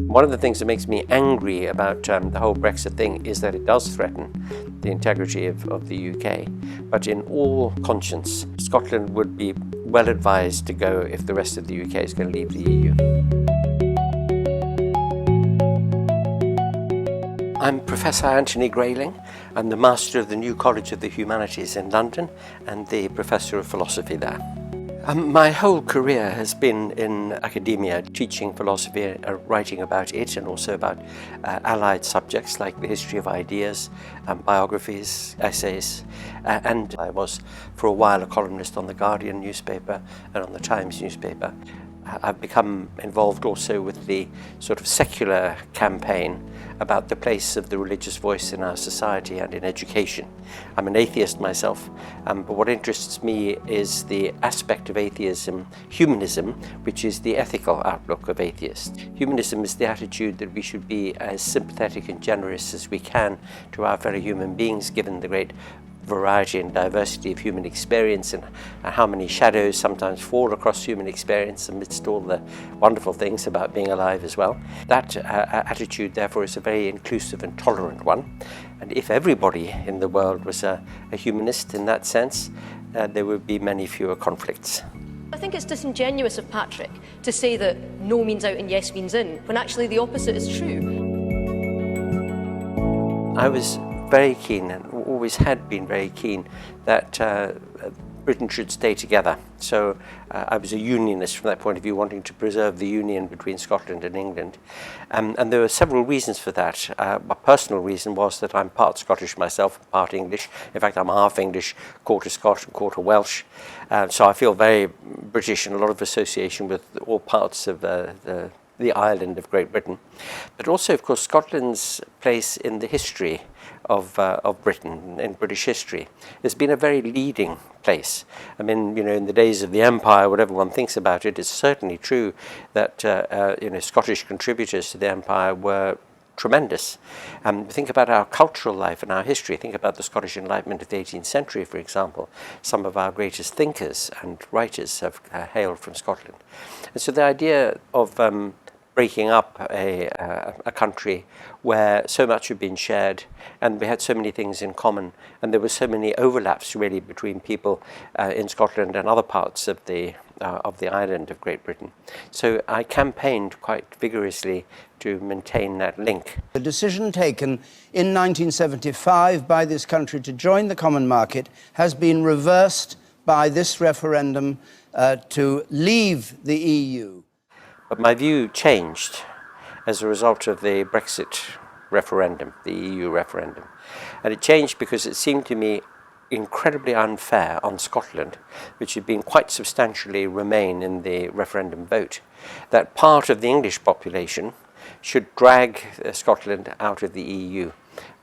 One of the things that makes me angry about the whole Brexit thing is that it does threaten the integrity of the UK. But in all conscience, Scotland would be well advised to go if the rest of the UK is going to leave the EU. I'm Professor Anthony Grayling. I'm the Master of the New College of the Humanities in London and the Professor of Philosophy there. My whole career has been in academia, teaching philosophy, writing about it, and also about allied subjects like the history of ideas, biographies, essays. And I was for a while a columnist on the Guardian newspaper and on the Times newspaper. I've become involved also with the sort of secular campaign about the place of the religious voice in our society and in education. I'm an atheist myself, but what interests me is the aspect of atheism, humanism, which is the ethical outlook of atheists. Humanism is the attitude that we should be as sympathetic and generous as we can to our fellow human beings, given the great variety and diversity of human experience and how many shadows sometimes fall across human experience amidst all the wonderful things about being alive as well. That attitude, therefore, is a very inclusive and tolerant one. And if everybody in the world was a humanist in that sense, there would be many fewer conflicts. I think it's disingenuous of Patrick to say that no means out and yes means in, when actually the opposite is true. I was very keen, and always had been very keen, that Britain should stay together. So I was a unionist from that point of view, wanting to preserve the union between Scotland and England. And there were several reasons for that. My personal reason was that I'm part Scottish myself, part English. In fact, I'm half English, quarter Scottish and quarter Welsh. So I feel very British and a lot of association with all parts of the island of Great Britain. But also, of course, Scotland's place in the history of Britain, in British history, has been a very leading place. I mean, you know, in the days of the Empire, whatever one thinks about it, it's certainly true that, Scottish contributors to the Empire were tremendous. Think about our cultural life and our history. Think about the Scottish Enlightenment of the 18th century, for example. Some of our greatest thinkers and writers have hailed from Scotland. And so the idea of breaking up a country where so much had been shared and we had so many things in common, and there were so many overlaps really between people in Scotland and other parts of the island of Great Britain. So I campaigned quite vigorously to maintain that link. The decision taken in 1975 by this country to join the common market has been reversed by this referendum to leave the EU. But my view changed as a result of the Brexit referendum, the EU referendum. And it changed because it seemed to me incredibly unfair on Scotland, which had been quite substantially remain in the referendum vote, that part of the English population should drag Scotland out of the EU,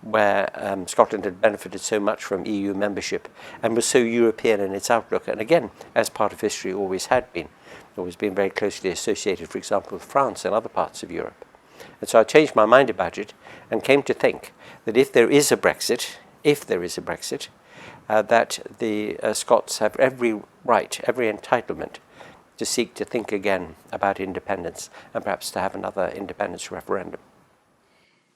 where Scotland had benefited so much from EU membership and was so European in its outlook, and again, as part of history always had been. Always been very closely associated, for example, with France and other parts of Europe. And so I changed my mind about it and came to think that if there is a Brexit, that the Scots have every right, every entitlement to seek to think again about independence and perhaps to have another independence referendum.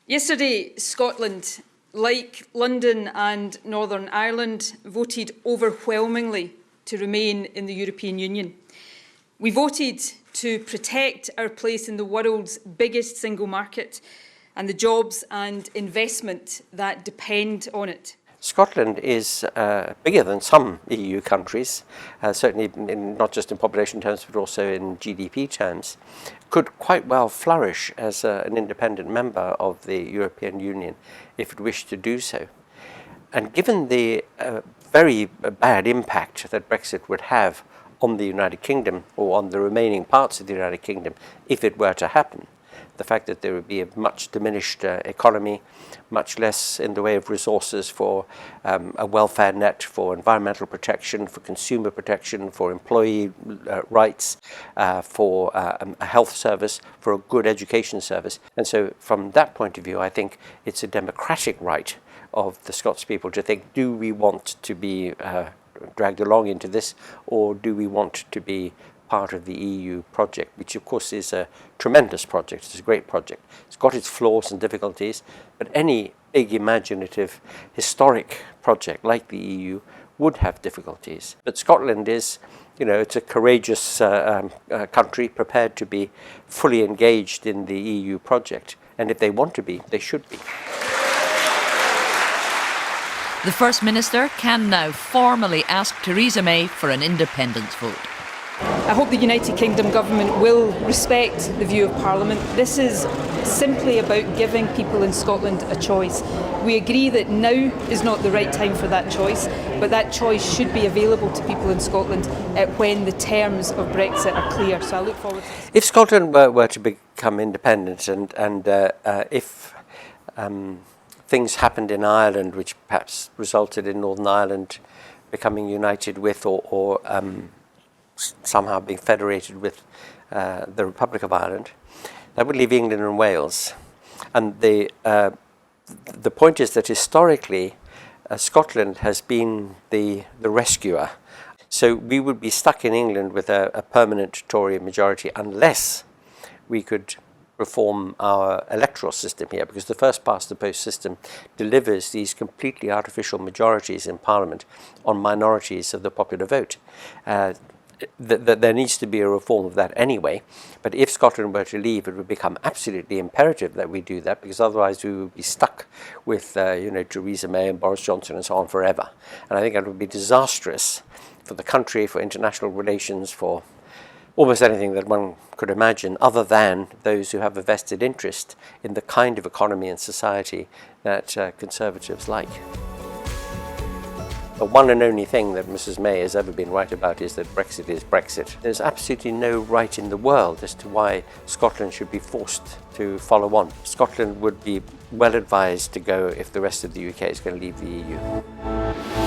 Yesterday, Scotland, like London and Northern Ireland, voted overwhelmingly to remain in the European Union. We voted to protect our place in the world's biggest single market and the jobs and investment that depend on it. Scotland is bigger than some EU countries, certainly not just in population terms but also in GDP terms, could quite well flourish as an independent member of the European Union if it wished to do so. And given the very bad impact that Brexit would have on the United Kingdom or on the remaining parts of the United Kingdom if it were to happen, the fact that there would be a much diminished economy, much less in the way of resources for a welfare net, for environmental protection, for consumer protection, for employee rights, for a health service, for a good education service. And so from that point of view, I think it's a democratic right of the Scots people to think, do we want to be dragged along into this, or do we want to be part of the EU project, which of course is a tremendous project. It's a great project. It's got its flaws and difficulties, but any big, imaginative, historic project like the EU would have difficulties. But Scotland is, it's a courageous country prepared to be fully engaged in the EU project. And if they want to be, they should be. The First Minister can now formally ask Theresa May for an independence vote. I hope the United Kingdom government will respect the view of Parliament. This is simply about giving people in Scotland a choice. We agree that now is not the right time for that choice, but that choice should be available to people in Scotland when the terms of Brexit are clear. So I look forward to this. If Scotland were to become independent and if things happened in Ireland which perhaps resulted in Northern Ireland becoming united with or somehow being federated with the Republic of Ireland, that would leave England and Wales. And the point is that historically Scotland has been the rescuer. So we would be stuck in England with a permanent Tory majority unless we could reform our electoral system here, because the first past the post system delivers these completely artificial majorities in Parliament on minorities of the popular vote. There needs to be a reform of that anyway, but if Scotland were to leave, it would become absolutely imperative that we do that, because otherwise we would be stuck with Theresa May and Boris Johnson and so on forever. And I think that would be disastrous for the country, for international relations, for almost anything that one could imagine, other than those who have a vested interest in the kind of economy and society that Conservatives like. The one and only thing that Mrs May has ever been right about is that Brexit is Brexit. There's absolutely no right in the world as to why Scotland should be forced to follow on. Scotland would be well advised to go if the rest of the UK is going to leave the EU.